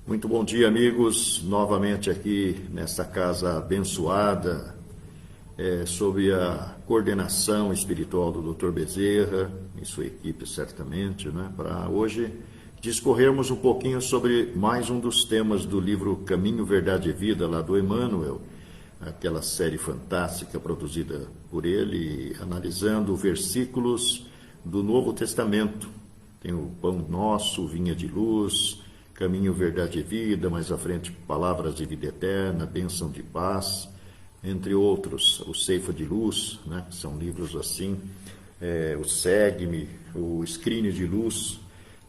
Muito bom dia, amigos. Novamente aqui nesta casa abençoada, sob a coordenação espiritual do Dr. Bezerra e sua equipe, certamente, né? Para hoje discorrermos um pouquinho sobre mais um dos temas do livro Caminho, Verdade e Vida, lá do Emmanuel, aquela série fantástica produzida por ele, analisando versículos do Novo Testamento. Tem o Pão Nosso, Vinha de Luz, Caminho, Verdade e Vida, mais à frente Palavras de Vida Eterna, Bênção de Paz, entre outros, o Ceifa de Luz, né, que são livros assim, o Segue-me, o Escrine de Luz,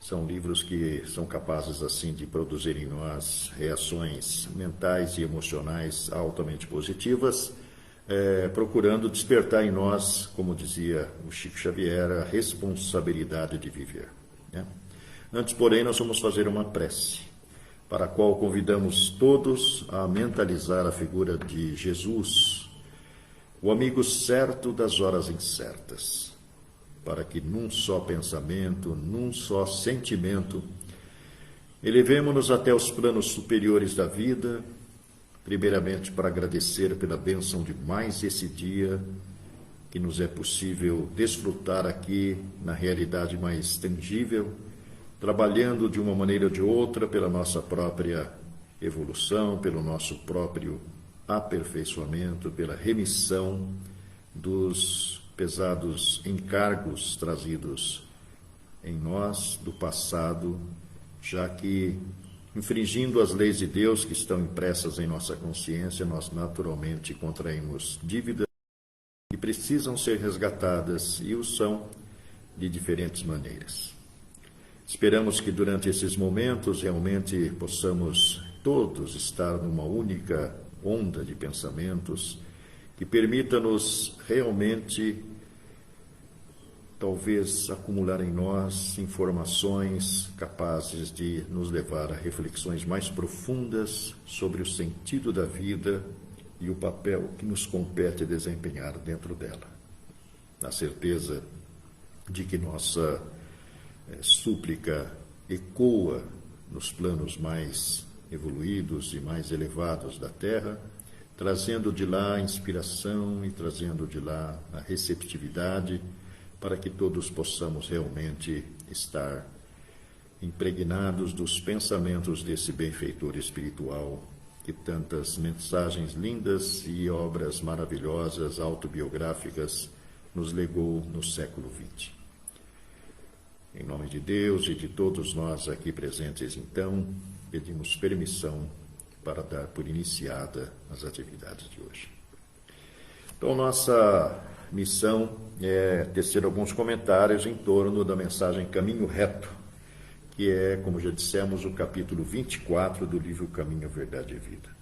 são livros que são capazes assim de produzir em nós reações mentais e emocionais altamente positivas, procurando despertar em nós, como dizia o Chico Xavier, a responsabilidade de viver, né? Antes, porém, nós vamos fazer uma prece, para a qual convidamos todos a mentalizar a figura de Jesus, o amigo certo das horas incertas, para que num só pensamento, num só sentimento, elevemo-nos até os planos superiores da vida, primeiramente para agradecer pela bênção de mais esse dia, que nos é possível desfrutar aqui na realidade mais tangível, trabalhando de uma maneira ou de outra pela nossa própria evolução, pelo nosso próprio aperfeiçoamento, pela remissão dos pesados encargos trazidos em nós do passado, já que, infringindo as leis de Deus que estão impressas em nossa consciência, nós naturalmente contraímos dívidas que precisam ser resgatadas e o são de diferentes maneiras. Esperamos que durante esses momentos realmente possamos todos estar numa única onda de pensamentos que permita-nos realmente, talvez, acumular em nós informações capazes de nos levar a reflexões mais profundas sobre o sentido da vida e o papel que nos compete desempenhar dentro dela. Na certeza de que nossa súplica ecoa nos planos mais evoluídos e mais elevados da Terra, trazendo de lá a inspiração e trazendo de lá a receptividade para que todos possamos realmente estar impregnados dos pensamentos desse benfeitor espiritual que tantas mensagens lindas e obras maravilhosas, autobiográficas, nos legou no século XX. Em nome de Deus e de todos nós aqui presentes, então, pedimos permissão para dar por iniciada as atividades de hoje. Então, nossa missão é tecer alguns comentários em torno da mensagem Caminho Reto, que é, como já dissemos, o capítulo 24 do livro Caminho, Verdade e Vida.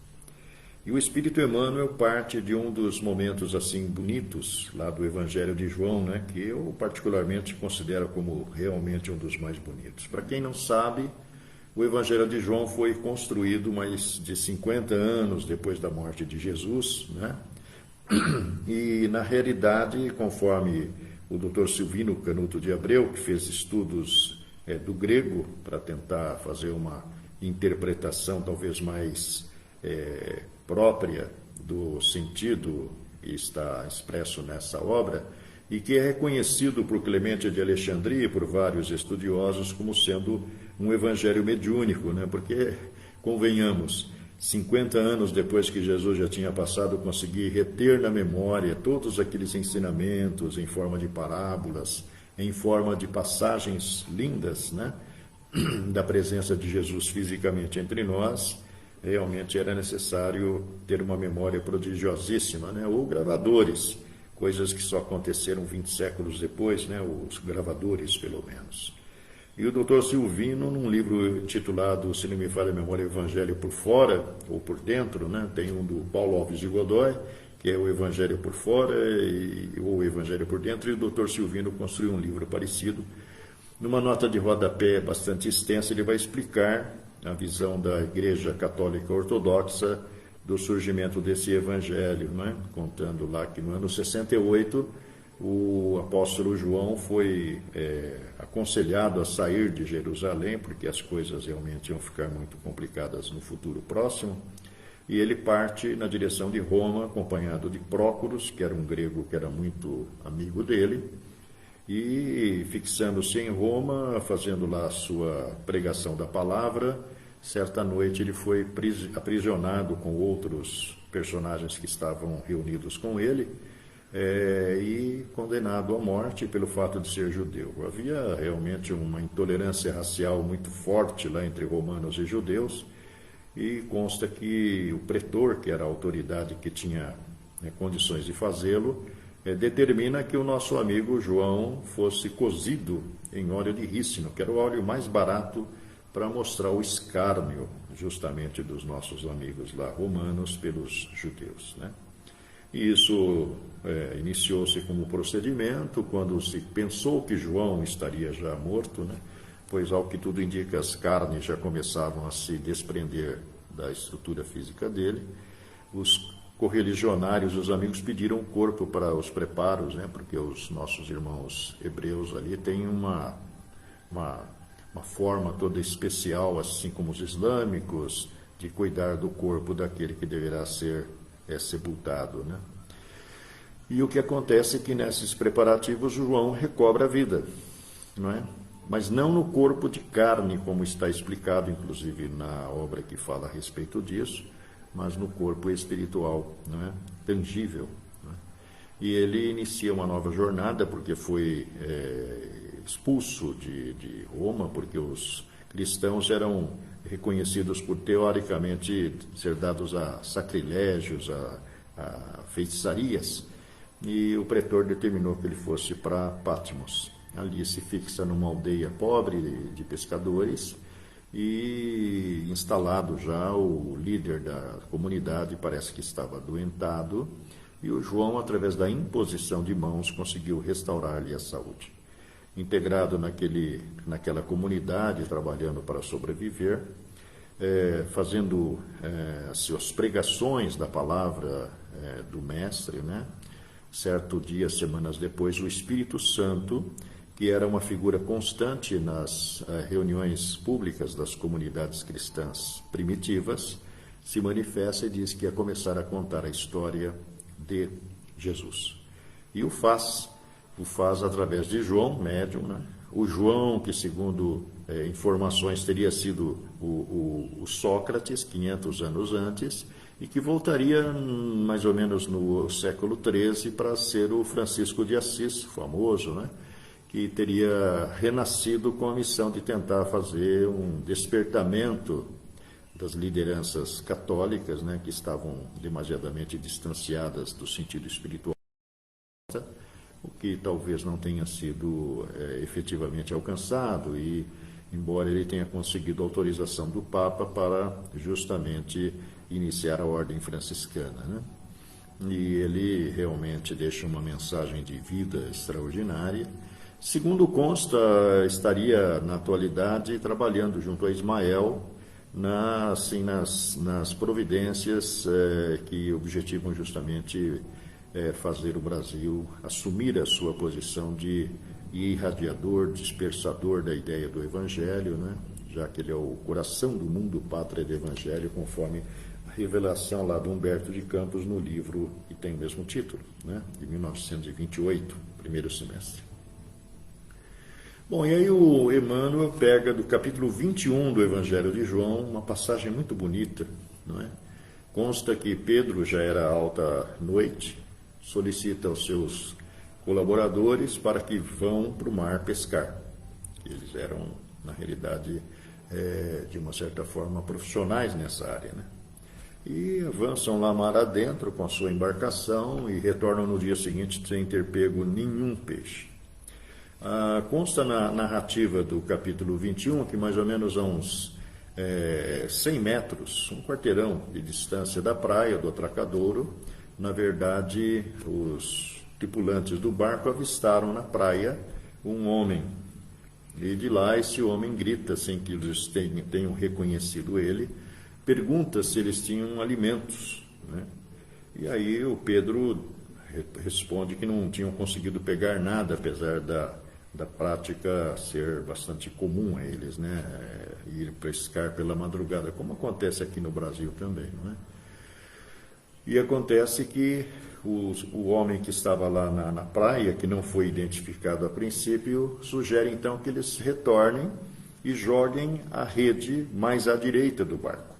E o Espírito Emmanuel parte de um dos momentos assim bonitos lá do Evangelho de João, né, que eu particularmente considero como realmente um dos mais bonitos. Para quem não sabe, o Evangelho de João foi construído mais de 50 anos depois da morte de Jesus, né? E na realidade, conforme o Dr. Silvino Canuto de Abreu, que fez estudos do grego para tentar fazer uma interpretação talvez mais própria do sentido que está expresso nessa obra, e que é reconhecido por Clemente de Alexandria e por vários estudiosos como sendo um evangelho mediúnico, né? Porque, convenhamos, 50 anos depois que Jesus já tinha passado, conseguir reter na memória todos aqueles ensinamentos em forma de parábolas, em forma de passagens lindas, né, da presença de Jesus fisicamente entre nós, realmente era necessário ter uma memória prodigiosíssima, né, ou gravadores, coisas que só aconteceram 20 séculos depois, né, os gravadores, pelo menos. E o Dr. Silvino, num livro intitulado, se não me falha a memória, Evangelho por Fora, ou por Dentro, né? Tem um do Paulo Alves de Godoy, que é o Evangelho por Fora, ou o Evangelho por Dentro, e o Dr. Silvino construiu um livro parecido. Numa nota de rodapé bastante extensa, ele vai explicar a visão da Igreja Católica Ortodoxa do surgimento desse Evangelho, né? Contando lá que no ano 68, o apóstolo João foi aconselhado a sair de Jerusalém, porque as coisas realmente iam ficar muito complicadas no futuro próximo, e ele parte na direção de Roma, acompanhado de Prócoros, que era um grego que era muito amigo dele, e fixando-se em Roma, fazendo lá a sua pregação da palavra, certa noite ele foi aprisionado com outros personagens que estavam reunidos com ele, e condenado à morte pelo fato de ser judeu. Havia realmente uma intolerância racial muito forte lá entre romanos e judeus, e consta que o pretor, que era a autoridade que tinha condições de fazê-lo, determina que o nosso amigo João fosse cozido em óleo de rícino, que era o óleo mais barato, para mostrar o escárnio justamente dos nossos amigos lá romanos pelos judeus, né? E isso iniciou-se como procedimento quando se pensou que João estaria já morto, né? Pois, ao que tudo indica, as carnes já começavam a se desprender da estrutura física dele. Os correligionários, os amigos, pediram o corpo para os preparos, né? Porque os nossos irmãos hebreus ali têm uma forma toda especial, assim como os islâmicos, de cuidar do corpo daquele que deverá ser sepultado, né? E o que acontece é que nesses preparativos João recobra a vida, não é? Mas não no corpo de carne, como está explicado, inclusive, na obra que fala a respeito disso, mas no corpo espiritual, não é? Tangível. Não é? E ele inicia uma nova jornada, porque foi expulso de Roma, porque os cristãos eram reconhecidos por, teoricamente, ser dados a sacrilégios, a feitiçarias, e o pretor determinou que ele fosse para Patmos. Ali se fixa numa aldeia pobre de pescadores, e instalado já o líder da comunidade, parece que estava adoentado, e o João, através da imposição de mãos, conseguiu restaurar-lhe a saúde. Integrado naquela comunidade, trabalhando para sobreviver, fazendo as suas pregações da palavra do Mestre, né? Certo dia, semanas depois, o Espírito Santo, que era uma figura constante nas reuniões públicas das comunidades cristãs primitivas, se manifesta e diz que ia começar a contar a história de Jesus. E o faz através de João, médium, né? O João, que segundo informações teria sido o Sócrates, 500 anos antes, e que voltaria mais ou menos no século XIII para ser o Francisco de Assis, famoso, né? Que teria renascido com a missão de tentar fazer um despertamento das lideranças católicas, né? Que estavam demasiadamente distanciadas do sentido espiritual, o que talvez não tenha sido efetivamente alcançado, e embora ele tenha conseguido autorização do Papa para justamente iniciar a ordem franciscana, né? E ele realmente deixa uma mensagem de vida extraordinária. Segundo consta, estaria na atualidade trabalhando junto a Ismael nas providências que objetivam justamente fazer o Brasil assumir a sua posição de irradiador, dispersador da ideia do Evangelho, né? Já que ele é o coração do mundo, pátria do Evangelho, conforme a revelação lá de Humberto de Campos no livro que tem o mesmo título, né? De 1928, primeiro semestre. Bom, e aí o Emmanuel pega do capítulo 21 do Evangelho de João uma passagem muito bonita, não é? Consta que Pedro já era alta noite, solicita aos seus colaboradores para que vão para o mar pescar. Eles eram, na realidade, de uma certa forma, profissionais nessa área, né? E avançam lá mar adentro com a sua embarcação e retornam no dia seguinte sem ter pego nenhum peixe. Consta na narrativa do capítulo 21 que mais ou menos a uns 100 metros, um quarteirão de distância da praia do Atracadouro, na verdade, os tripulantes do barco avistaram na praia um homem. E de lá esse homem grita, sem que eles tenham reconhecido ele, pergunta se eles tinham alimentos, né? E aí o Pedro responde que não tinham conseguido pegar nada, apesar da prática ser bastante comum a eles, né? Ir pescar pela madrugada, como acontece aqui no Brasil também, não é? E acontece que o homem que estava lá na praia, que não foi identificado a princípio, sugere então que eles retornem e joguem a rede mais à direita do barco.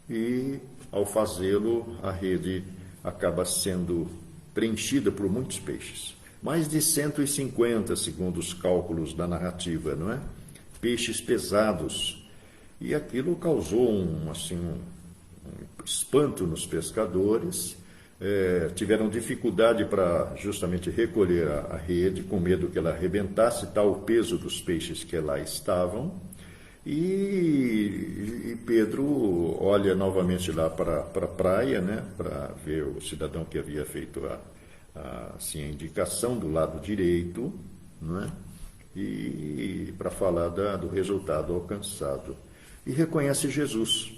E, ao fazê-lo, a rede acaba sendo preenchida por muitos peixes. Mais de 150, segundo os cálculos da narrativa, não é? Peixes pesados. E aquilo causou um espanto nos pescadores. Tiveram dificuldade para justamente recolher a rede, com medo que ela arrebentasse, tal o peso dos peixes que lá estavam. E Pedro olha novamente lá para a praia, né, para ver o cidadão que havia feito a indicação do lado direito, não é? E para falar do resultado alcançado. E reconhece Jesus.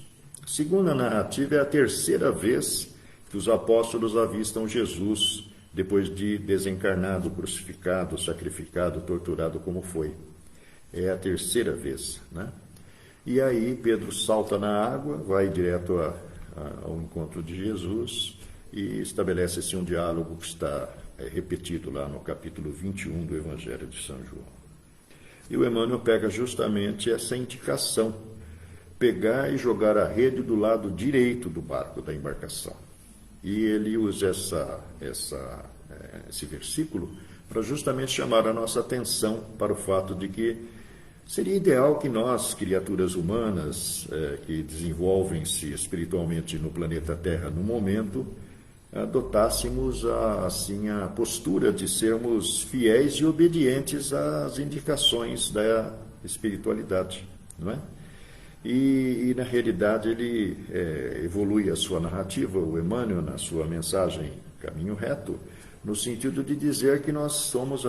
Segundo a narrativa, é a terceira vez que os apóstolos avistam Jesus, depois de desencarnado, crucificado, sacrificado, torturado como foi. É a terceira vez, né? E aí Pedro salta na água, vai direto ao encontro de Jesus e estabelece-se um diálogo que está repetido lá no capítulo 21 do Evangelho de São João. E o Emmanuel pega justamente essa indicação, pegar e jogar a rede do lado direito do barco, da embarcação. E ele usa esse versículo para justamente chamar a nossa atenção para o fato de que seria ideal que nós, criaturas humanas, que desenvolvem-se espiritualmente no planeta Terra no momento, adotássemos a postura de sermos fiéis e obedientes às indicações da espiritualidade, não é? E na realidade ele evolui a sua narrativa, o Emmanuel, na sua mensagem Caminho Reto, no sentido de dizer que nós somos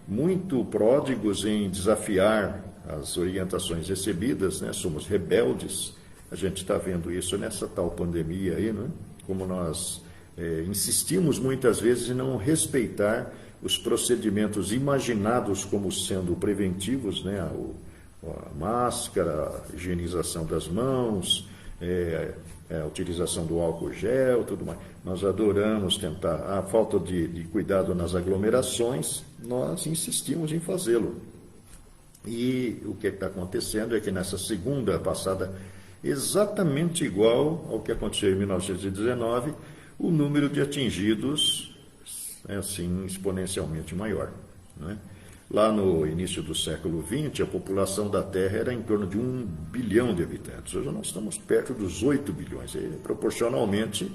muito pródigos em desafiar as orientações recebidas, né? Somos rebeldes. A gente está vendo isso nessa tal pandemia aí, né? Como nós insistimos muitas vezes em não respeitar os procedimentos imaginados como sendo preventivos, né? A máscara, a higienização das mãos, a utilização do álcool gel, tudo mais. Nós adoramos tentar. A falta de cuidado nas aglomerações, nós insistimos em fazê-lo. E o que está acontecendo é que nessa segunda passada, exatamente igual ao que aconteceu em 1919, o número de atingidos é exponencialmente maior, não é? Lá no início do século XX, a população da Terra era em torno de 1 bilhão de habitantes. Hoje nós estamos perto dos 8 bilhões. E, proporcionalmente,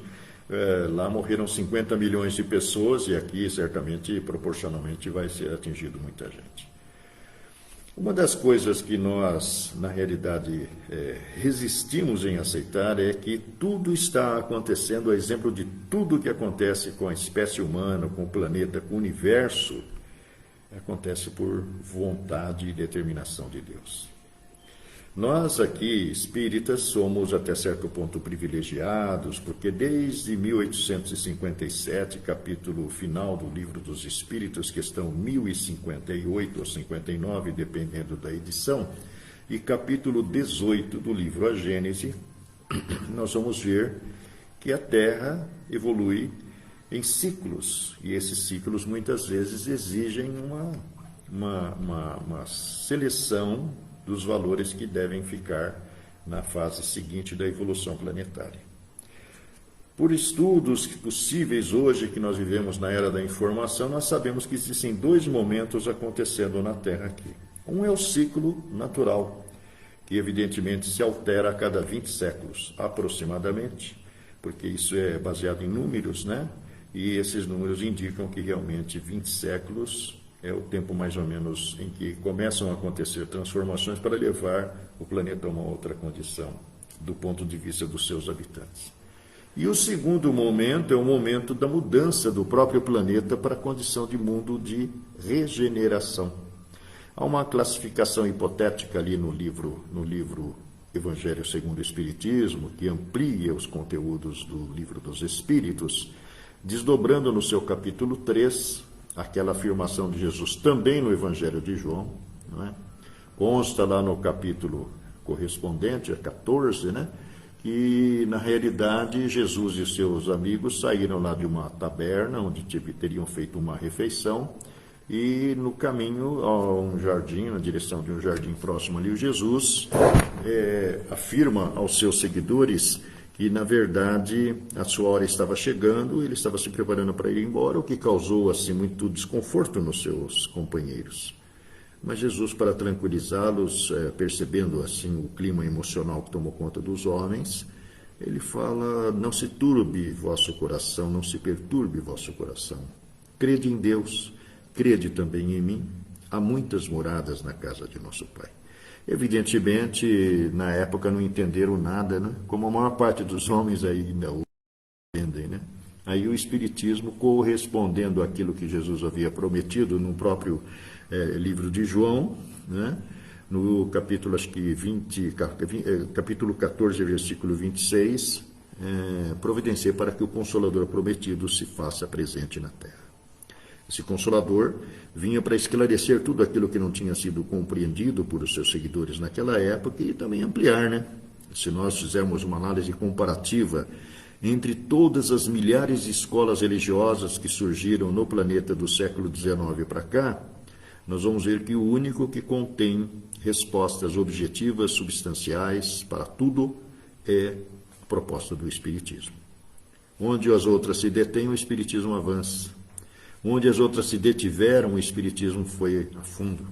lá morreram 50 milhões de pessoas e aqui, certamente, proporcionalmente, vai ser atingido muita gente. Uma das coisas que nós, na realidade, resistimos em aceitar é que tudo está acontecendo, a exemplo de tudo que acontece com a espécie humana, com o planeta, com o universo, acontece por vontade e determinação de Deus. Nós aqui, espíritas, somos até certo ponto privilegiados, porque desde 1857, capítulo final do Livro dos Espíritos, questão 1058 ou 59, dependendo da edição, e capítulo 18 do livro A Gênese, nós vamos ver que a Terra evolui em ciclos, e esses ciclos muitas vezes exigem uma seleção dos valores que devem ficar na fase seguinte da evolução planetária. Por estudos possíveis hoje que nós vivemos na era da informação, nós sabemos que existem 2 momentos acontecendo na Terra aqui. Um é o ciclo natural, que evidentemente se altera a cada 20 séculos, aproximadamente, porque isso é baseado em números, né? E esses números indicam que realmente 20 séculos é o tempo mais ou menos em que começam a acontecer transformações para levar o planeta a uma outra condição, do ponto de vista dos seus habitantes. E o segundo momento é o momento da mudança do próprio planeta para a condição de mundo de regeneração. Há uma classificação hipotética ali no livro Evangelho segundo o Espiritismo, que amplia os conteúdos do Livro dos Espíritos, desdobrando no seu capítulo 3, aquela afirmação de Jesus também no Evangelho de João, não é? Consta lá no capítulo correspondente, a 14, né? Que na realidade Jesus e seus amigos saíram lá de uma taberna, onde teriam feito uma refeição, e no caminho a um jardim, na direção de um jardim próximo ali, o Jesus afirma aos seus seguidores que, na verdade, a sua hora estava chegando, ele estava se preparando para ir embora, o que causou assim muito desconforto nos seus companheiros. Mas Jesus, para tranquilizá-los, percebendo assim o clima emocional que tomou conta dos homens, ele fala: não se turbe vosso coração, não se perturbe vosso coração. Crede em Deus, crede também em mim. Há muitas moradas na casa de nosso Pai. Evidentemente, na época não entenderam nada, né? Como a maior parte dos homens ainda o entendem, né? Aí o Espiritismo, correspondendo àquilo que Jesus havia prometido no próprio livro de João, né? No capítulo, acho que capítulo 14, versículo 26, providencia para que o Consolador prometido se faça presente na terra. Esse Consolador vinha para esclarecer tudo aquilo que não tinha sido compreendido por os seus seguidores naquela época e também ampliar, né? Se nós fizermos uma análise comparativa entre todas as milhares de escolas religiosas que surgiram no planeta do século XIX para cá, nós vamos ver que o único que contém respostas objetivas, substanciais para tudo é a proposta do Espiritismo. Onde as outras se detêm, o Espiritismo avança. Onde as outras se detiveram, o Espiritismo foi a fundo.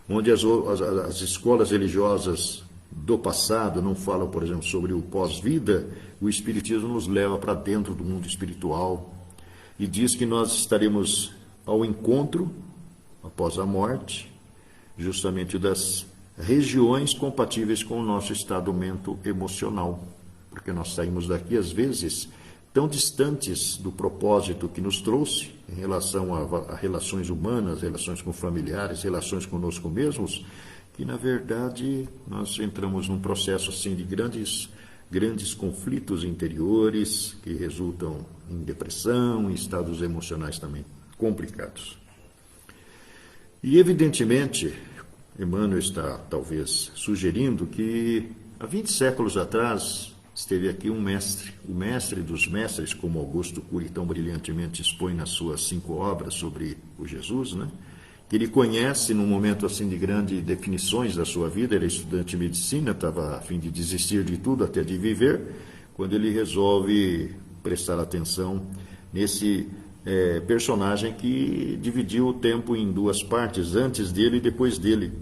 Onde as escolas religiosas do passado não falam, por exemplo, sobre o pós-vida, o Espiritismo nos leva para dentro do mundo espiritual e diz que nós estaremos ao encontro, após a morte, justamente das regiões compatíveis com o nosso estado emocional. Porque nós saímos daqui, às vezes, tão distantes do propósito que nos trouxe em relação a relações humanas, relações com familiares, relações conosco mesmos, que, na verdade, nós entramos num processo assim de grandes conflitos interiores que resultam em depressão, em estados emocionais também complicados. E, evidentemente, Emmanuel está, talvez, sugerindo que, há 20 séculos atrás, esteve aqui um mestre, o mestre dos mestres, como Augusto Cury tão brilhantemente expõe nas suas 5 obras sobre o Jesus, né? Que ele conhece num momento assim de grandes definições da sua vida. Ele é estudante de medicina, estava a fim de desistir de tudo, até de viver, quando ele resolve prestar atenção nesse personagem que dividiu o tempo em 2 partes, antes dele e depois dele.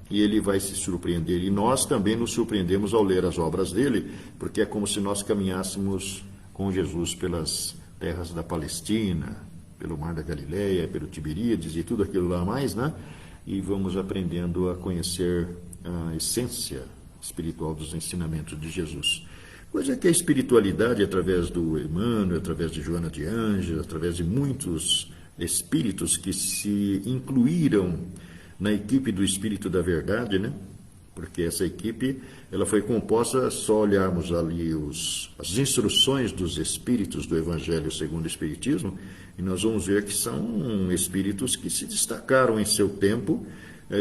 E ele vai se surpreender. E nós também nos surpreendemos ao ler as obras dele, porque é como se nós caminhássemos com Jesus pelas terras da Palestina, pelo Mar da Galileia, pelo Tiberíades e tudo aquilo lá mais, né? E vamos aprendendo a conhecer a essência espiritual dos ensinamentos de Jesus. Coisa que a espiritualidade, através do Emmanuel, através de Joana de Ângeles, através de muitos espíritos que se incluíram na equipe do Espírito da Verdade, né? Porque essa equipe ela foi composta, só olharmos ali as instruções dos espíritos do Evangelho segundo o Espiritismo, e nós vamos ver que são espíritos que se destacaram em seu tempo,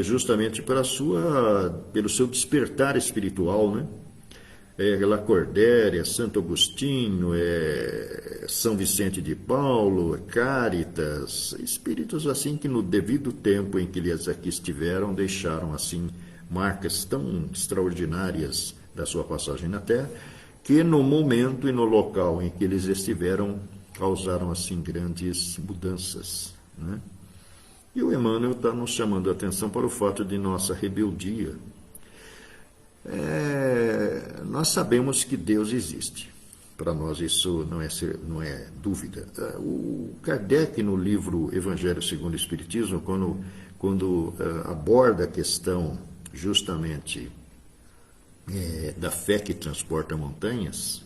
justamente pelo seu despertar espiritual, né? Lacordéria, Santo Agostinho, São Vicente de Paulo, Cáritas, espíritos assim que no devido tempo em que eles aqui estiveram, deixaram assim marcas tão extraordinárias da sua passagem na Terra, que no momento e no local em que eles estiveram, causaram assim grandes mudanças, né? E o Emmanuel está nos chamando a atenção para o fato de nossa rebeldia. Nós sabemos que Deus existe. Para nós isso não é dúvida. O Kardec, no livro Evangelho segundo o Espiritismo, quando aborda a questão justamente da fé que transporta montanhas,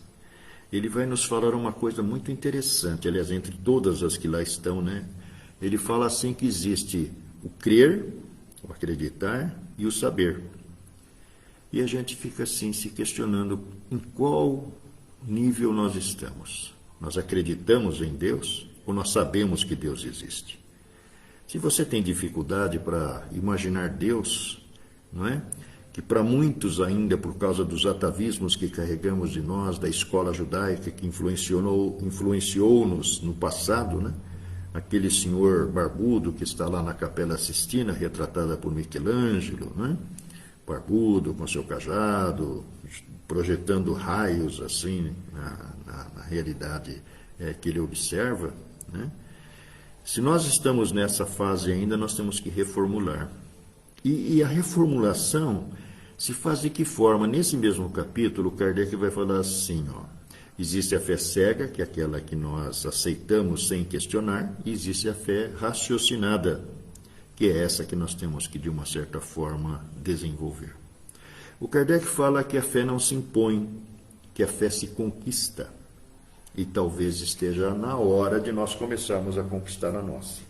ele vai nos falar uma coisa muito interessante, aliás, entre todas as que lá estão, né? Ele fala assim que existe o crer, o acreditar e o saber. E a gente fica assim se questionando em qual nível nós estamos. Nós acreditamos em Deus ou nós sabemos que Deus existe? Se você tem dificuldade para imaginar Deus, não é? Que para muitos ainda, por causa dos atavismos que carregamos de nós, da escola judaica que influenciou-nos no passado, né? Aquele senhor barbudo que está lá na Capela Sistina, retratada por Michelangelo, né? Barbudo, com seu cajado, projetando raios assim na realidade que ele observa, né? Se nós estamos nessa fase ainda, nós temos que reformular. E a reformulação se faz de que forma? Nesse mesmo capítulo, Kardec vai falar assim, ó, existe a fé cega, que é aquela que nós aceitamos sem questionar, e existe a fé raciocinada, que é essa que nós temos que, de uma certa forma, desenvolver. O Kardec fala que a fé não se impõe, que a fé se conquista. E talvez esteja na hora de nós começarmos a conquistar a nossa.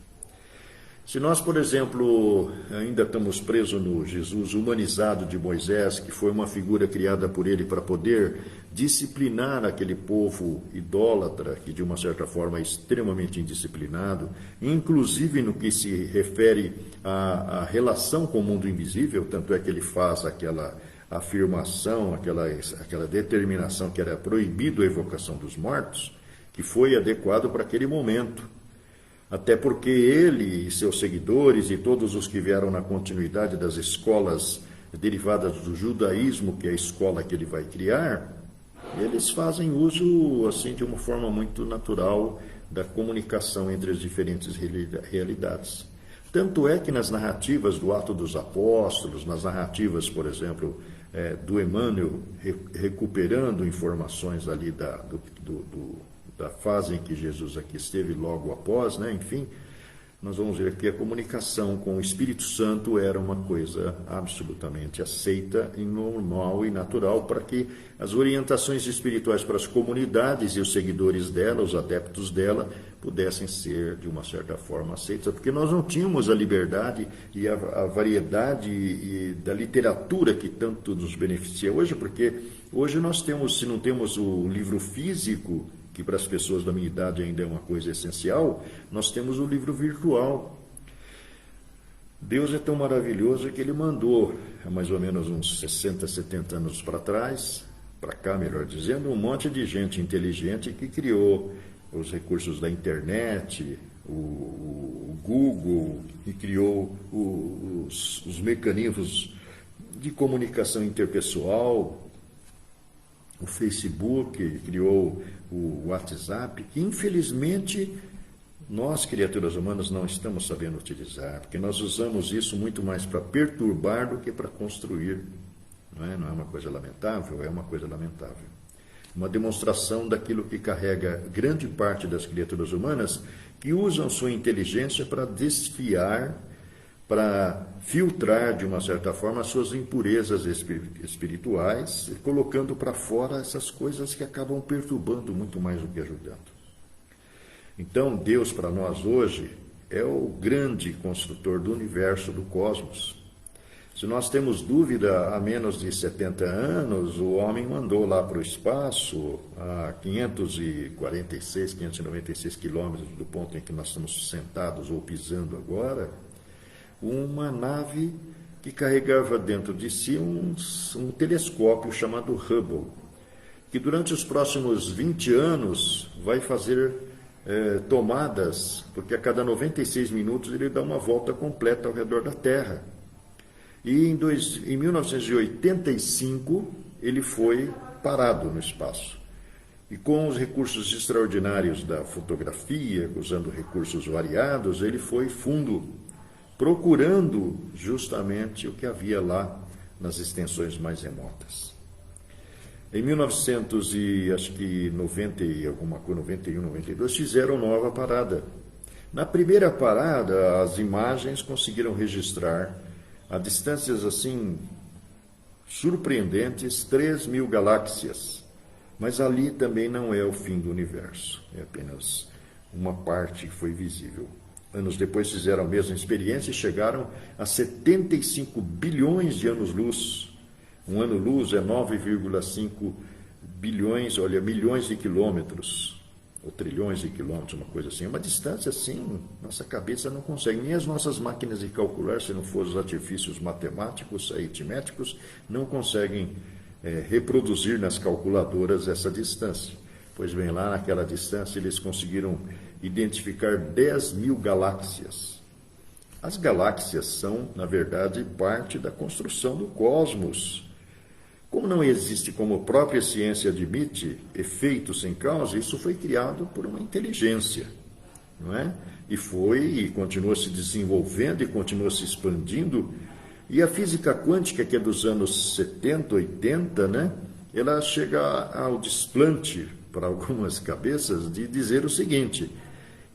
Se nós, por exemplo, ainda estamos presos no Jesus humanizado de Moisés, que foi uma figura criada por ele para poder disciplinar aquele povo idólatra, que de uma certa forma é extremamente indisciplinado, inclusive no que se refere à relação com o mundo invisível, tanto é que ele faz aquela afirmação, aquela determinação que era proibido a evocação dos mortos, que foi adequado para aquele momento. Até porque ele e seus seguidores e todos os que vieram na continuidade das escolas derivadas do judaísmo, que é a escola que ele vai criar, eles fazem uso assim de uma forma muito natural da comunicação entre as diferentes realidades. Tanto é que nas narrativas do Ato dos Apóstolos, nas narrativas, por exemplo, do Emmanuel, recuperando informações ali da fase em que Jesus aqui esteve logo após, né? Enfim, nós vamos ver que a comunicação com o Espírito Santo era uma coisa absolutamente aceita e normal e natural para que as orientações espirituais para as comunidades e os seguidores dela, os adeptos dela, pudessem ser, de uma certa forma, aceitas, porque nós não tínhamos a liberdade e a variedade da literatura que tanto nos beneficia hoje, porque hoje nós temos, se não temos o livro físico, que para as pessoas da minha idade ainda é uma coisa essencial, nós temos o livro virtual. Deus é tão maravilhoso que ele mandou, há mais ou menos uns 60, 70 anos para trás, para cá, melhor dizendo, um monte de gente inteligente que criou os recursos da internet, o Google, que criou os mecanismos de comunicação interpessoal, o Facebook, criou o WhatsApp, que infelizmente nós, criaturas humanas, não estamos sabendo utilizar, porque nós usamos isso muito mais para perturbar do que para construir. Não é uma coisa lamentável? É uma coisa lamentável. Uma demonstração daquilo que carrega grande parte das criaturas humanas, que usam sua inteligência para desfiar, para filtrar, de uma certa forma, as suas impurezas espirituais, colocando para fora essas coisas que acabam perturbando muito mais do que ajudando. Então, Deus, para nós hoje, é o grande construtor do universo, do cosmos. Se nós temos dúvida, há menos de 70 anos, o homem mandou lá para o espaço, a 546, 596 quilômetros do ponto em que nós estamos sentados ou pisando agora, uma nave que carregava dentro de si um telescópio chamado Hubble, que durante os próximos 20 anos vai fazer tomadas, porque a cada 96 minutos ele dá uma volta completa ao redor da Terra. E em 1985 ele foi parado no espaço. E com os recursos extraordinários da fotografia, usando recursos variados, ele foi fundo, procurando justamente o que havia lá nas extensões mais remotas. Em 1990 e alguma coisa, 91, 92, fizeram nova parada. Na primeira parada, as imagens conseguiram registrar a distâncias assim surpreendentes, 3.000 galáxias. Mas ali também não é o fim do universo, é apenas uma parte que foi visível. Anos depois fizeram a mesma experiência e chegaram a 75 bilhões de anos-luz. Um ano-luz é 9,5 bilhões, milhões de quilômetros. ou trilhões de quilômetros, uma coisa assim. É uma distância assim, nossa cabeça não consegue, nem as nossas máquinas de calcular, se não forem os artifícios matemáticos, aritméticos, não conseguem reproduzir nas calculadoras essa distância. Pois bem, lá naquela distância eles conseguiram identificar 10 mil galáxias. As galáxias são, na verdade, parte da construção do cosmos. Como não existe, como a própria ciência admite, efeito sem causa, isso foi criado por uma inteligência, não é? E continua se desenvolvendo e continua se expandindo. E a física quântica, que é dos anos 70, 80, né? Ela chega ao desplante, para algumas cabeças, de dizer o seguinte,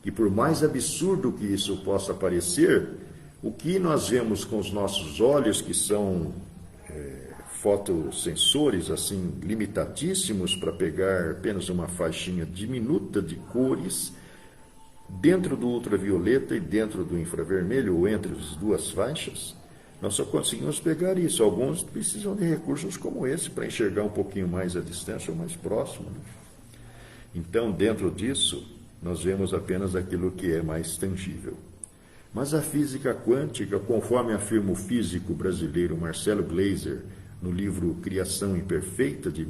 que por mais absurdo que isso possa parecer, o que nós vemos com os nossos olhos, que são fotossensores assim limitadíssimos para pegar apenas uma faixinha diminuta de cores dentro do ultravioleta e dentro do infravermelho, ou entre as duas faixas, nós só conseguimos pegar isso. Alguns precisam de recursos como esse para enxergar um pouquinho mais a distância ou mais próximo, né? Então, dentro disso, nós vemos apenas aquilo que é mais tangível. Mas a física quântica, conforme afirma o físico brasileiro Marcelo Gleiser, no livro Criação Imperfeita, de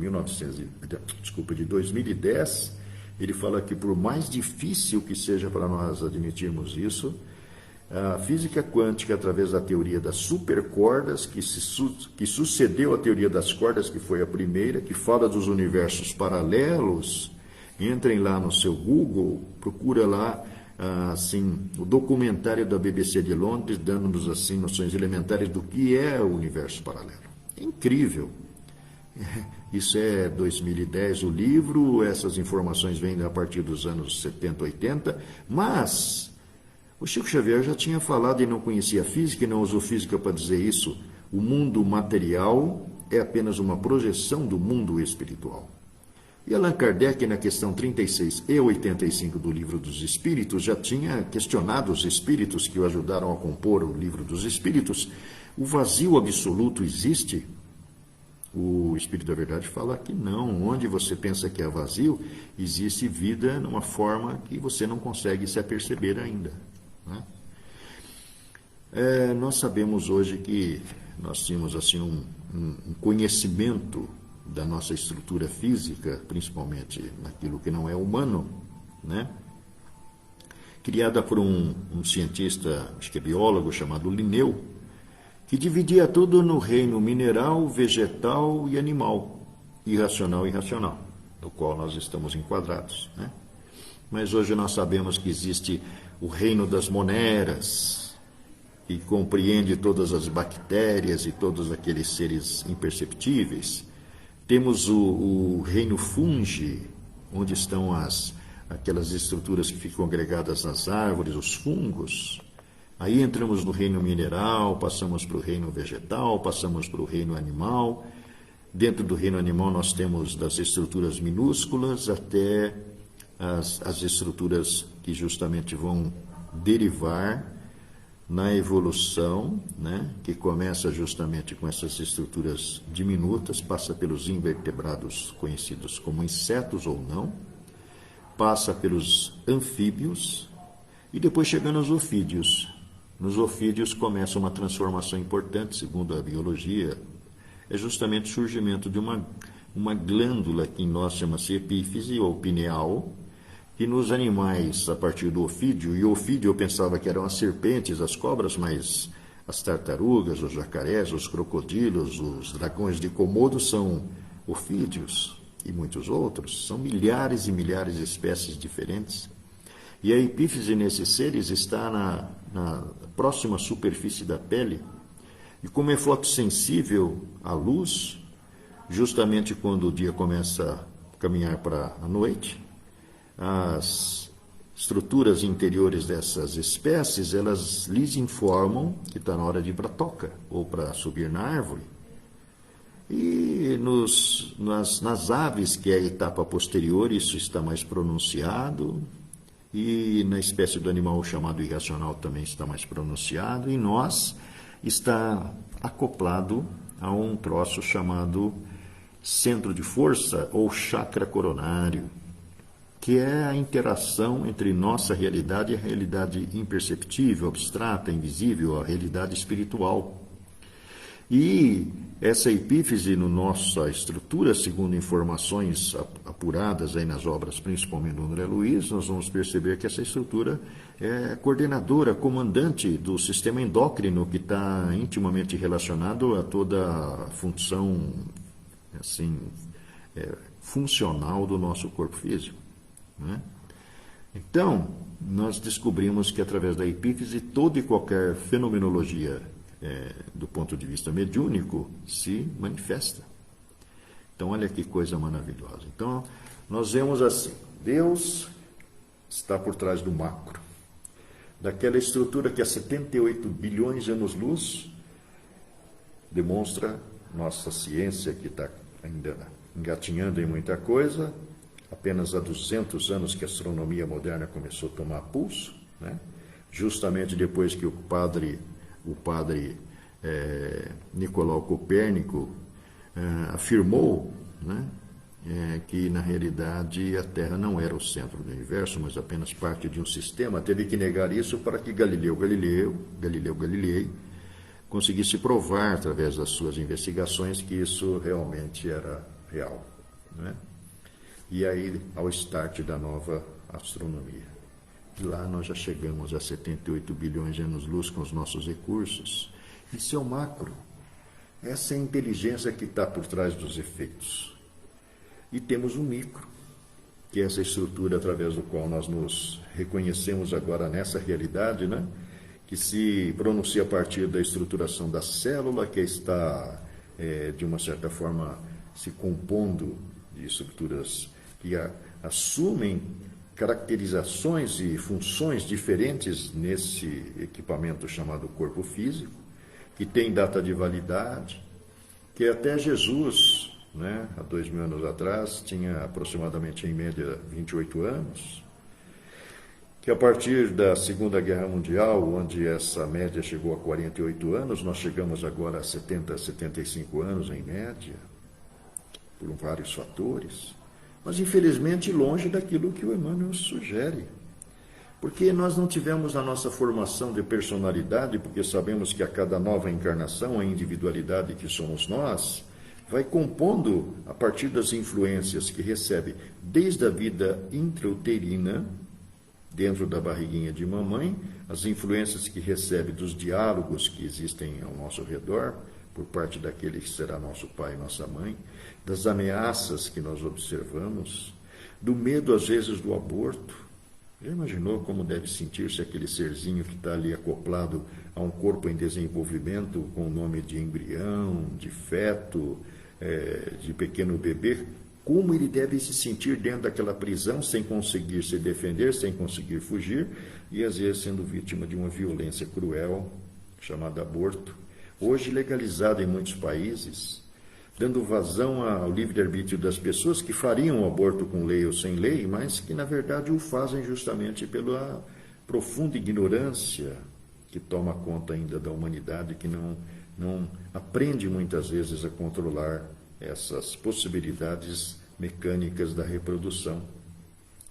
2010, ele fala que por mais difícil que seja para nós admitirmos isso, a física quântica, através da teoria das supercordas, que sucedeu à teoria das cordas, que foi a primeira, que fala dos universos paralelos. Entrem lá no seu Google, procura lá assim, o documentário da BBC de Londres, dando-nos assim, noções elementares do que é o universo paralelo. É incrível. Isso é 2010 o livro, essas informações vêm a partir dos anos 70, 80, mas o Chico Xavier já tinha falado e não conhecia a física e não usou física para dizer isso. O mundo material é apenas uma projeção do mundo espiritual. E Allan Kardec, na questão 36 e 85 do Livro dos Espíritos, já tinha questionado os espíritos que o ajudaram a compor o Livro dos Espíritos. O vazio absoluto existe? O Espírito da Verdade fala que não. Onde você pensa que é vazio, existe vida numa forma que você não consegue se aperceber ainda, né? Nós sabemos hoje que nós tínhamos assim, um conhecimento da nossa estrutura física, principalmente naquilo que não é humano, né? Criada por um cientista, acho que é biólogo, chamado Linneu, que dividia tudo no reino mineral, vegetal e animal, irracional e racional, no qual nós estamos enquadrados, né? Mas hoje nós sabemos que existe o reino das moneras, que compreende todas as bactérias e todos aqueles seres imperceptíveis. Temos o reino fungi, onde estão aquelas estruturas que ficam agregadas nas árvores, os fungos. Aí entramos no reino mineral, passamos para o reino vegetal, passamos para o reino animal. Dentro do reino animal nós temos das estruturas minúsculas até as estruturas que justamente vão derivar na evolução, né, que começa justamente com essas estruturas diminutas, passa pelos invertebrados conhecidos como insetos ou não, passa pelos anfíbios e depois chega nos ofídeos. Nos ofídeos começa uma transformação importante, segundo a biologia, é justamente o surgimento de uma glândula que em nós chama-se epífise ou pineal, que nos animais, a partir do ofídeo, e o ofídeo eu pensava que eram as serpentes, as cobras, mas as tartarugas, os jacarés, os crocodilos, os dragões de Komodo são ofídeos e muitos outros. São milhares e milhares de espécies diferentes. E a epífise nesses seres está na próxima superfície da pele. E como é fotossensível à luz, justamente quando o dia começa a caminhar para a noite, as estruturas interiores dessas espécies, elas lhes informam que está na hora de ir para a toca ou para subir na árvore. E nas aves, que é a etapa posterior, isso está mais pronunciado, e na espécie do animal chamado irracional também está mais pronunciado, e nós está acoplado a um troço chamado centro de força ou chakra coronário. que é a interação entre nossa realidade e a realidade imperceptível, abstrata, invisível, a realidade espiritual. E essa epífise na nossa estrutura, segundo informações apuradas aí nas obras, principalmente do André Luiz, nós vamos perceber que essa estrutura é coordenadora, comandante do sistema endócrino, que está intimamente relacionado a toda a função assim, funcional do nosso corpo físico. Né? Então, nós descobrimos que através da epífise toda e qualquer fenomenologia do ponto de vista mediúnico se manifesta. Então, olha que coisa maravilhosa. Então, nós vemos assim, Deus está por trás do macro, daquela estrutura que há 78 bilhões de anos-luz demonstra nossa ciência, que está ainda engatinhando em muita coisa. Apenas há 200 anos que a astronomia moderna começou a tomar pulso, né? Justamente depois que o padre Nicolau Copérnico afirmou, né, que na realidade a Terra não era o centro do universo, mas apenas parte de um sistema. Teve que negar isso para que Galileu Galilei conseguisse provar através das suas investigações que isso realmente era real, né? E aí, ao start da nova astronomia. De lá nós já chegamos a 78 bilhões de anos-luz com os nossos recursos. Isso é o macro. Essa é a inteligência que está por trás dos efeitos. E temos um micro, que é essa estrutura através do qual nós nos reconhecemos agora nessa realidade, né? Que se pronuncia a partir da estruturação da célula, que está, de uma certa forma, se compondo de estruturas que assumem caracterizações e funções diferentes nesse equipamento chamado corpo físico, que tem data de validade, que até Jesus, né, há 2000 anos atrás, tinha aproximadamente, em média, 28 anos, que a partir da Segunda Guerra Mundial, onde essa média chegou a 48 anos, nós chegamos agora a 70, 75 anos, em média, por vários fatores, mas infelizmente longe daquilo que o Emmanuel sugere. Porque nós não tivemos a nossa formação de personalidade, porque sabemos que a cada nova encarnação, a individualidade que somos nós, vai compondo a partir das influências que recebe desde a vida intrauterina, dentro da barriguinha de mamãe, as influências que recebe dos diálogos que existem ao nosso redor, por parte daquele que será nosso pai e nossa mãe, das ameaças que nós observamos, do medo, às vezes, do aborto. Já imaginou como deve sentir-se aquele serzinho que está ali acoplado a um corpo em desenvolvimento, com o nome de embrião, de feto, de pequeno bebê? Como ele deve se sentir dentro daquela prisão, sem conseguir se defender, sem conseguir fugir, e às vezes sendo vítima de uma violência cruel, chamada aborto, hoje legalizada em muitos países, dando vazão ao livre-arbítrio das pessoas que fariam o aborto com lei ou sem lei, mas que, na verdade, o fazem justamente pela profunda ignorância que toma conta ainda da humanidade, que não aprende muitas vezes a controlar essas possibilidades mecânicas da reprodução.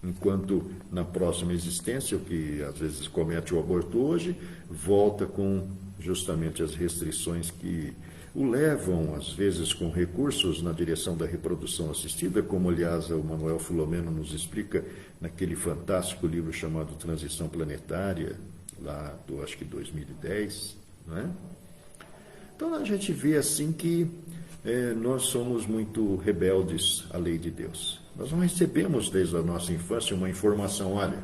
Enquanto na próxima existência, o que às vezes comete o aborto hoje, volta com justamente as restrições que o levam, às vezes, com recursos na direção da reprodução assistida, como, aliás, o Manuel Filomeno nos explica naquele fantástico livro chamado Transição Planetária, lá do, acho que, 2010, não é? Então, a gente vê, assim, que nós somos muito rebeldes à lei de Deus. Nós não recebemos, desde a nossa infância, uma informação, olha,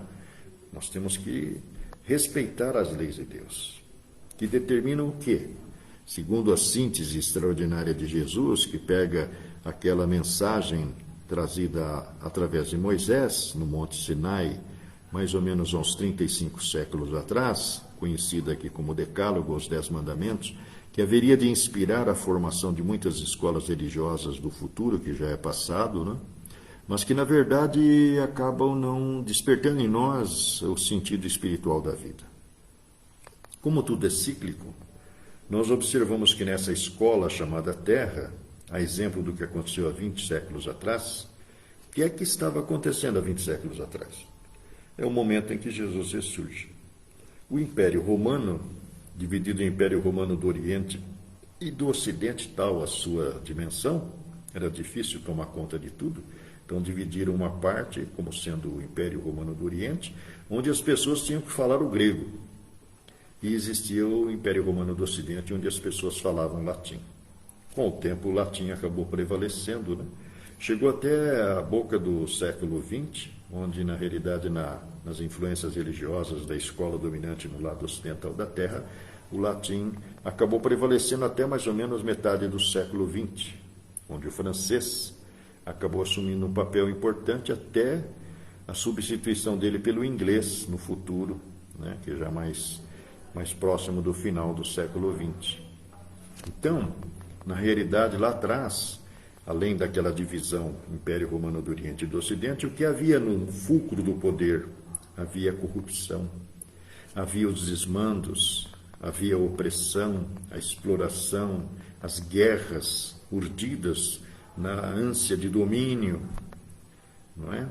nós temos que respeitar as leis de Deus, que determinam o quê? Segundo a síntese extraordinária de Jesus, que pega aquela mensagem trazida através de Moisés, no Monte Sinai, mais ou menos uns 35 séculos atrás, conhecida aqui como Decálogo, os 10 Mandamentos, que haveria de inspirar a formação de muitas escolas religiosas do futuro, que já é passado, né? Mas que, na verdade, acabam não despertando em nós o sentido espiritual da vida. Como tudo é cíclico, nós observamos que nessa escola chamada Terra, a exemplo do que aconteceu há 20 séculos atrás, O que é que estava acontecendo há 20 séculos atrás? É o momento em que Jesus ressurge. O Império Romano, dividido em Império Romano do Oriente e do Ocidente, tal a sua dimensão, era difícil tomar conta de tudo. Então dividiram uma parte como sendo o Império Romano do Oriente, onde as pessoas tinham que falar o grego. E existia o Império Romano do Ocidente, onde as pessoas falavam latim. Com o tempo, o latim acabou prevalecendo, né? Chegou até a boca do século XX, onde, na realidade, nas influências religiosas da escola dominante no lado ocidental da Terra, o latim acabou prevalecendo até mais ou menos metade do século XX, onde o francês acabou assumindo um papel importante até a substituição dele pelo inglês no futuro, né, que é já mais próximo do final do século XX. Então, na realidade, lá atrás, além daquela divisão Império Romano do Oriente e do Ocidente, o que havia no fulcro do poder? Havia corrupção, havia os desmandos, havia a opressão, a exploração, as guerras urdidas na ânsia de domínio, não é?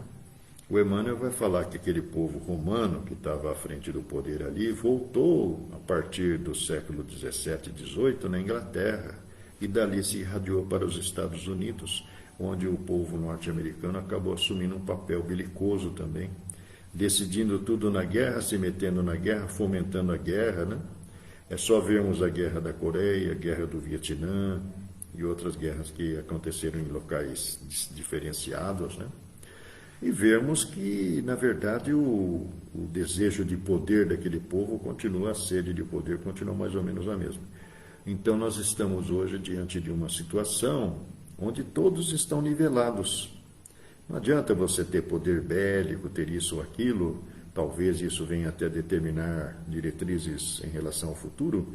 O Emmanuel vai falar que aquele povo romano que estava à frente do poder ali voltou a partir do século XVII e XVIII na Inglaterra e dali se irradiou para os Estados Unidos, onde o povo norte-americano acabou assumindo um papel belicoso também, decidindo tudo na guerra, se metendo na guerra, fomentando a guerra, né? É só vermos a Guerra da Coreia, a Guerra do Vietnã e outras guerras que aconteceram em locais diferenciados, né? E vemos que, na verdade, o desejo de poder daquele povo continua, a sede de poder continua mais ou menos a mesma. Então, nós estamos hoje diante de uma situação onde todos estão nivelados. Não adianta você ter poder bélico, ter isso ou aquilo, talvez isso venha até determinar diretrizes em relação ao futuro,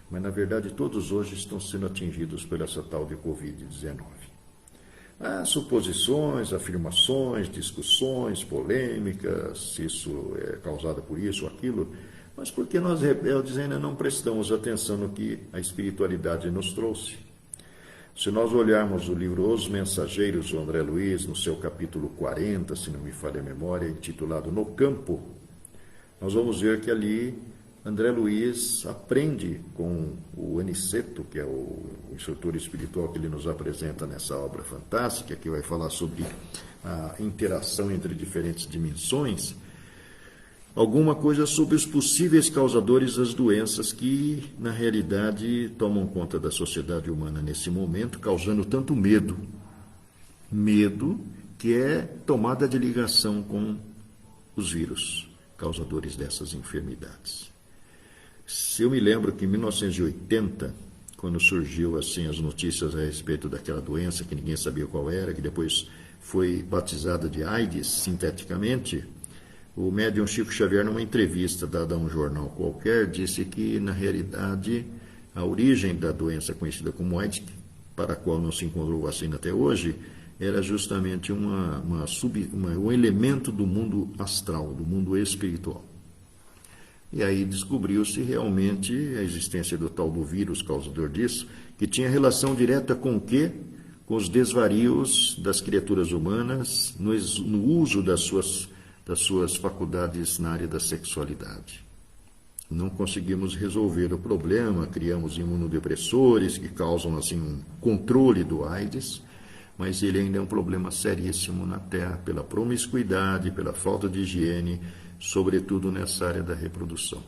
mas, na verdade, todos hoje estão sendo atingidos por essa tal de Covid-19. Há suposições, afirmações, discussões, polêmicas, se isso é causado por isso ou aquilo, mas porque nós rebeldes ainda não prestamos atenção no que a espiritualidade nos trouxe. Se nós olharmos o livro Os Mensageiros, do André Luiz, no seu capítulo 40, se não me falha a memória, intitulado No Campo, nós vamos ver que ali André Luiz aprende com o Aniceto, que é o instrutor espiritual que ele nos apresenta nessa obra fantástica, que vai falar sobre a interação entre diferentes dimensões, alguma coisa sobre os possíveis causadores das doenças que, na realidade, tomam conta da sociedade humana nesse momento, causando tanto medo. Medo que é tomada de ligação com os vírus, causadores dessas enfermidades. Se eu me lembro que em 1980, quando surgiu assim as notícias a respeito daquela doença que ninguém sabia qual era, que depois foi batizada de AIDS sinteticamente, o médium Chico Xavier, numa entrevista dada a um jornal qualquer, disse que, na realidade, a origem da doença conhecida como AIDS, para a qual não se encontrou vacina até hoje, era justamente um elemento do mundo astral, do mundo espiritual. E aí descobriu-se realmente a existência do tal do vírus causador disso, que tinha relação direta com o quê? Com os desvarios das criaturas humanas no uso das suas faculdades na área da sexualidade. Não conseguimos resolver o problema, criamos imunodepressores que causam assim um controle do AIDS, mas ele ainda é um problema seríssimo na Terra pela promiscuidade, pela falta de higiene, sobretudo nessa área da reprodução.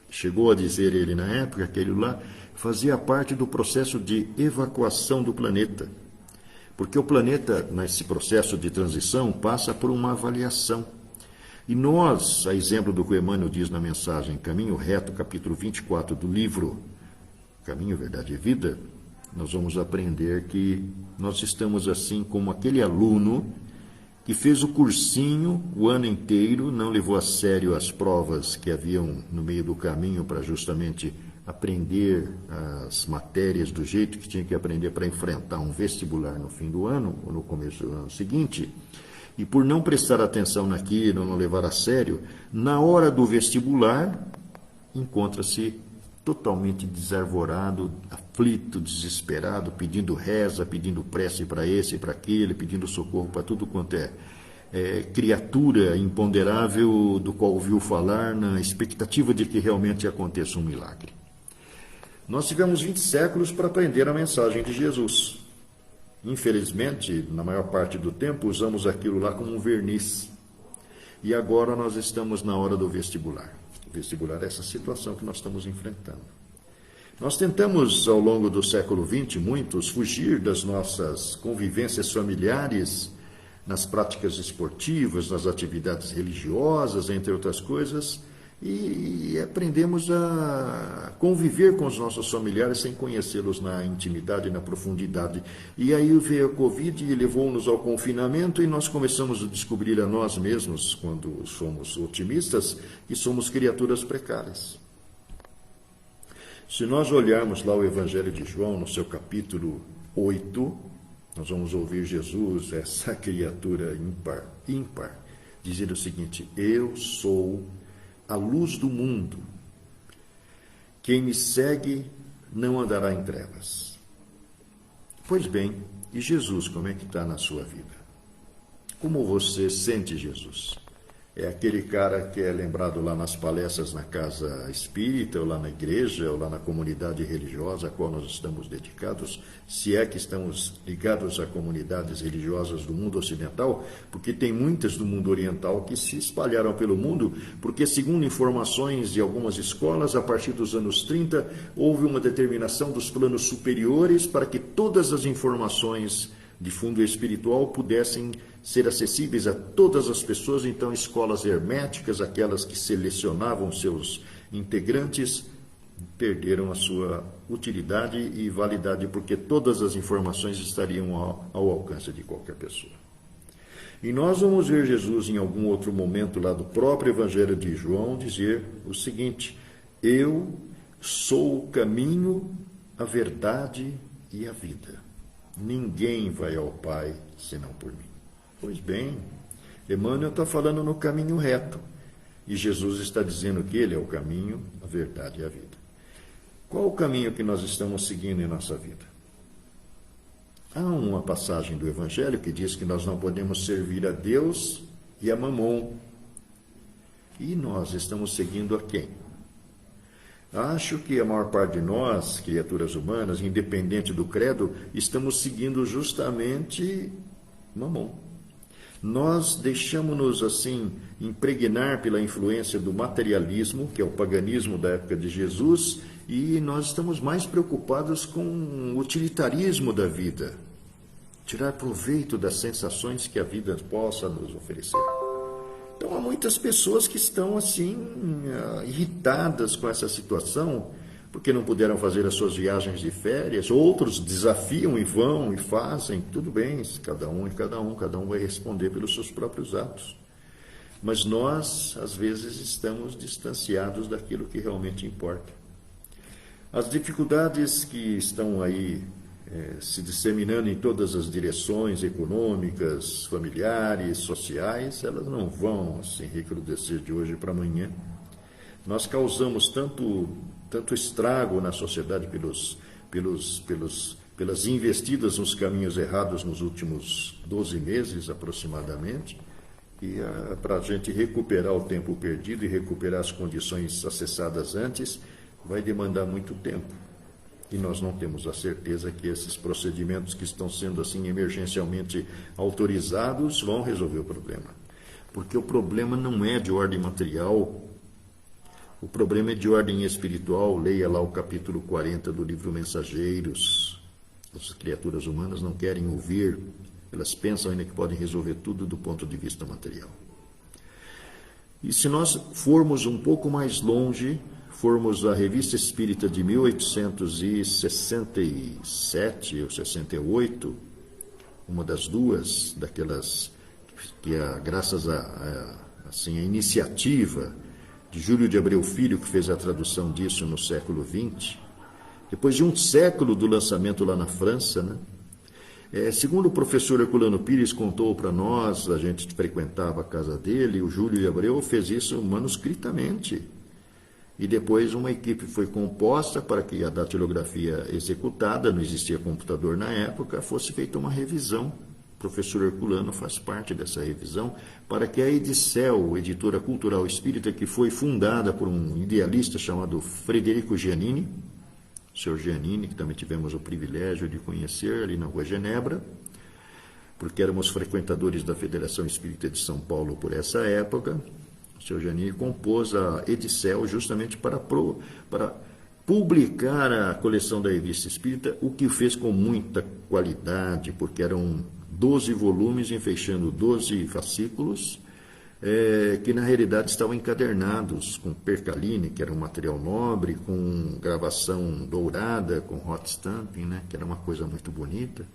Chegou a dizer ele na época que aquilo lá fazia parte do processo de evacuação do planeta, porque o planeta, nesse processo de transição, passa por uma avaliação. E nós, a exemplo do que o Emmanuel diz na mensagem Caminho Reto, capítulo 24 do livro Caminho, Verdade e Vida, nós vamos aprender que nós estamos assim como aquele aluno que fez o cursinho o ano inteiro, não levou a sério as provas que haviam no meio do caminho para justamente aprender as matérias do jeito que tinha que aprender para enfrentar um vestibular no fim do ano ou no começo do ano seguinte, e por não prestar atenção naquilo, não levar a sério, na hora do vestibular, encontra-se totalmente desarvorado, aflito, desesperado, pedindo reza, pedindo prece para esse e para aquele, pedindo socorro para tudo quanto é criatura imponderável do qual ouviu falar, na expectativa de que realmente aconteça um milagre. Nós tivemos 20 séculos para aprender a mensagem de Jesus. Infelizmente, na maior parte do tempo, usamos aquilo lá como um verniz. E agora nós estamos na hora do vestibular. O vestibular é essa situação que nós estamos enfrentando. Nós tentamos, ao longo do século XX, muitos, fugir das nossas convivências familiares, nas práticas esportivas, nas atividades religiosas, entre outras coisas, e aprendemos a conviver com os nossos familiares sem conhecê-los na intimidade e na profundidade. E aí veio a Covid e levou-nos ao confinamento e nós começamos a descobrir a nós mesmos, quando somos otimistas, que somos criaturas precárias. Se nós olharmos lá o Evangelho de João, no seu capítulo 8, nós vamos ouvir Jesus, essa criatura ímpar, dizer o seguinte: eu sou a luz do mundo. Quem me segue não andará em trevas. Pois bem, e Jesus, como é que está na sua vida? Como você sente Jesus? É aquele cara que é lembrado lá nas palestras na casa espírita, ou lá na igreja, ou lá na comunidade religiosa a qual nós estamos dedicados, se é que estamos ligados a comunidades religiosas do mundo ocidental, porque tem muitas do mundo oriental que se espalharam pelo mundo, porque, segundo informações de algumas escolas, a partir dos anos 30, houve uma determinação dos planos superiores para que todas as informações de fundo espiritual pudessem ser acessíveis a todas as pessoas. Então, escolas herméticas, aquelas que selecionavam seus integrantes, perderam a sua utilidade e validade, porque todas as informações estariam ao alcance de qualquer pessoa. E nós vamos ver Jesus em algum outro momento lá do próprio Evangelho de João dizer o seguinte: eu sou o caminho, a verdade e a vida. Ninguém vai ao Pai senão por mim. Pois bem, Emmanuel está falando no caminho reto. E Jesus está dizendo que ele é o caminho, a verdade e a vida. Qual o caminho que nós estamos seguindo em nossa vida? Há uma passagem do Evangelho que diz que nós não podemos servir a Deus e a Mamon. E nós estamos seguindo a quem? Acho que a maior parte de nós, criaturas humanas, independente do credo, estamos seguindo justamente Mamon. Nós deixamos-nos assim impregnar pela influência do materialismo, que é o paganismo da época de Jesus, e nós estamos mais preocupados com o utilitarismo da vida, tirar proveito das sensações que a vida possa nos oferecer. Então, há muitas pessoas que estão, assim, irritadas com essa situação, porque não puderam fazer as suas viagens de férias. Outros desafiam e vão e fazem. Tudo bem, cada um vai responder pelos seus próprios atos. Mas nós, às vezes, estamos distanciados daquilo que realmente importa. As dificuldades que estão aí se disseminando em todas as direções econômicas, familiares, sociais, elas não vão assim recrudescer de hoje para amanhã. Nós causamos tanto estrago na sociedade pelas investidas nos caminhos errados nos últimos 12 meses aproximadamente, e para a gente recuperar o tempo perdido e recuperar as condições acessadas antes, vai demandar muito tempo. E nós não temos a certeza que esses procedimentos que estão sendo assim emergencialmente autorizados vão resolver o problema. Porque o problema não é de ordem material, o problema é de ordem espiritual. Leia lá o capítulo 40 do livro Mensageiros. As criaturas humanas não querem ouvir, elas pensam ainda que podem resolver tudo do ponto de vista material. E se nós formos um pouco mais longe, formos à Revista Espírita de 1867 ou 68, uma das duas, daquelas que, graças a iniciativa de Júlio de Abreu Filho, que fez a tradução disso no século XX, depois de um século do lançamento lá na França, né? Segundo o professor Herculano Pires contou para nós, a gente frequentava a casa dele, o Júlio de Abreu fez isso manuscritamente. e depois uma equipe foi composta para que a datilografia executada, não existia computador na época, fosse feita uma revisão. O professor Herculano faz parte dessa revisão, para que a Edicel, editora cultural espírita, que foi fundada por um idealista chamado Frederico Giannini, o senhor Giannini, que também tivemos o privilégio de conhecer ali na Rua Genebra, porque éramos frequentadores da Federação Espírita de São Paulo por essa época. O senhor Giannini compôs a Edicel justamente para publicar a coleção da Revista Espírita, o que fez com muita qualidade, porque eram 12 volumes, fechando 12 fascículos, que na realidade estavam encadernados com percaline, que era um material nobre, com gravação dourada, com hot stamping, né, que era uma coisa muito bonita.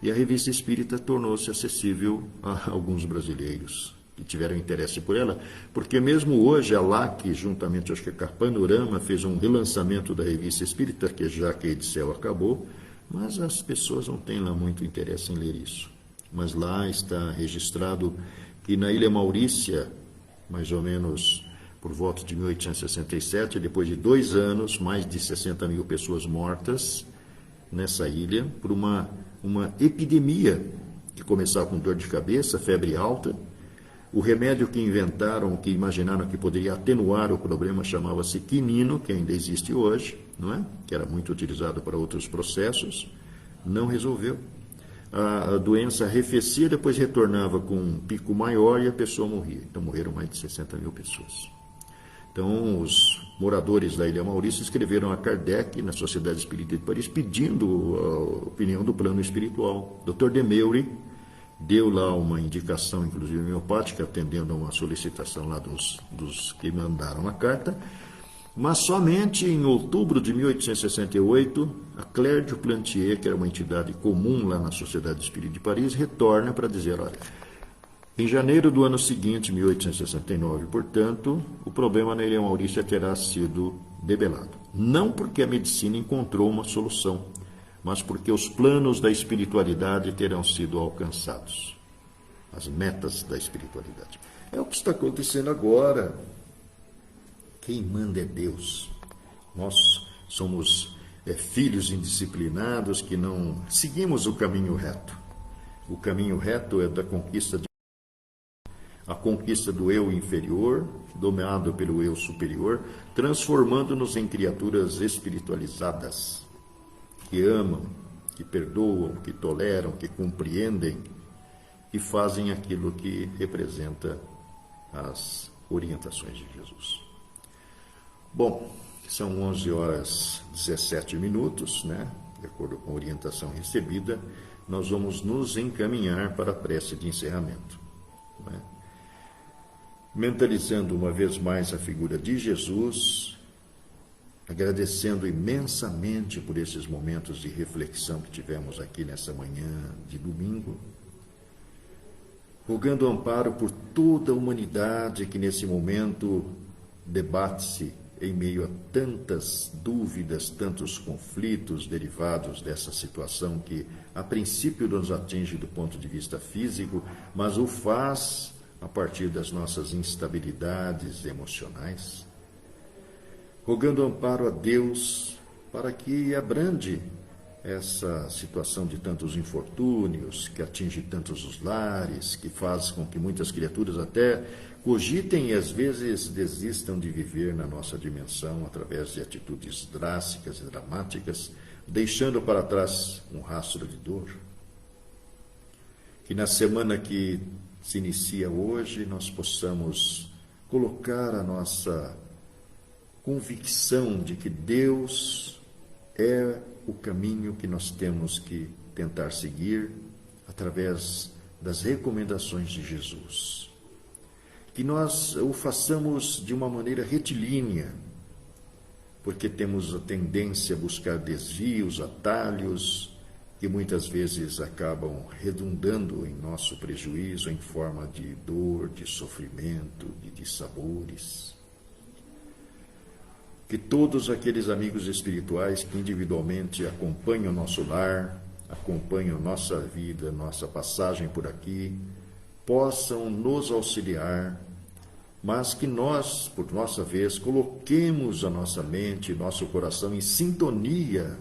E a Revista Espírita tornou-se acessível a alguns brasileiros que tiveram interesse por ela, porque mesmo hoje a LAC, juntamente acho que com a Panorama, fez um relançamento da Revista Espírita, que já que a Edicel acabou, mas as pessoas não têm lá muito interesse em ler isso. Mas lá está registrado que na Ilha Maurícia, mais ou menos por volta de 1867, depois de 2 anos, mais de 60 mil pessoas mortas nessa ilha, por uma epidemia que começava com dor de cabeça, febre alta. O remédio que inventaram, que imaginaram que poderia atenuar o problema, chamava-se quinino, que ainda existe hoje, não é? Que era muito utilizado para outros processos, não resolveu. A doença arrefecia, depois retornava com um pico maior e a pessoa morria. Então morreram mais de 60 mil pessoas. Então os moradores da Ilha Maurícia escreveram a Kardec, na Sociedade Espírita de Paris, pedindo a opinião do plano espiritual. Dr. Demeury deu lá uma indicação, inclusive homeopática, atendendo a uma solicitação lá dos que mandaram a carta, mas somente em outubro de 1868, a Claire du Plantier, que era uma entidade comum lá na Sociedade Espírita de Paris, retorna para dizer, olha, em janeiro do ano seguinte, 1869, portanto, o problema na Ilha Maurícia terá sido debelado. Não porque a medicina encontrou uma solução, mas porque os planos da espiritualidade terão sido alcançados. As metas da espiritualidade. É o que está acontecendo agora. Quem manda é Deus. Nós somos filhos indisciplinados que não seguimos o caminho reto. O caminho reto é da conquista a conquista do eu inferior, dominado pelo eu superior, transformando-nos em criaturas espiritualizadas, que amam, que perdoam, que toleram, que compreendem, que fazem aquilo que representa as orientações de Jesus. Bom, são 11h17, né? De acordo com a orientação recebida, nós vamos nos encaminhar para a prece de encerramento, né? Mentalizando uma vez mais a figura de Jesus, agradecendo imensamente por esses momentos de reflexão que tivemos aqui nessa manhã de domingo, rogando amparo por toda a humanidade que nesse momento debate-se em meio a tantas dúvidas, tantos conflitos derivados dessa situação que a princípio nos atinge do ponto de vista físico, mas o faz a partir das nossas instabilidades emocionais, rogando amparo a Deus para que abrande essa situação de tantos infortúnios, que atinge tantos os lares, que faz com que muitas criaturas até cogitem e às vezes desistam de viver na nossa dimensão através de atitudes drásticas e dramáticas, deixando para trás um rastro de dor. Que na semana que se inicia hoje, nós possamos colocar a nossa convicção de que Deus é o caminho que nós temos que tentar seguir através das recomendações de Jesus. Que nós o façamos de uma maneira retilínea, porque temos a tendência a buscar desvios, atalhos, que muitas vezes acabam redundando em nosso prejuízo em forma de dor, de sofrimento, de dissabores. Que todos aqueles amigos espirituais que individualmente acompanham o nosso lar, acompanham nossa vida, nossa passagem por aqui, possam nos auxiliar mas que nós, por nossa vez, coloquemos a nossa mente, nosso coração em sintonia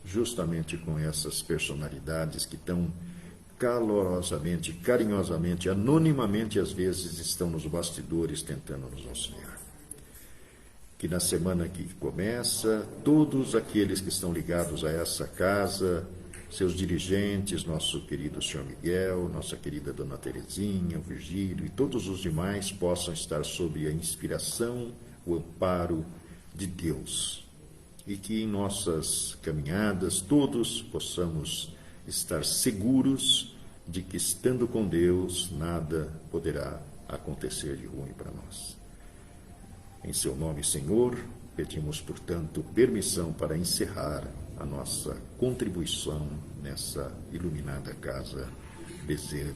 justamente com essas personalidades que tão calorosamente, carinhosamente, anonimamente, às vezes, estão nos bastidores tentando nos auxiliar. Que na semana que começa, todos aqueles que estão ligados a essa casa, seus dirigentes, nosso querido senhor Miguel, nossa querida dona Terezinha, o Virgílio e todos os demais possam estar sob a inspiração, o amparo de Deus. E que em nossas caminhadas todos possamos estar seguros de que, estando com Deus, nada poderá acontecer de ruim para nós. Em seu nome, Senhor, pedimos, portanto, permissão para encerrar a nossa contribuição nessa iluminada casa Bezerra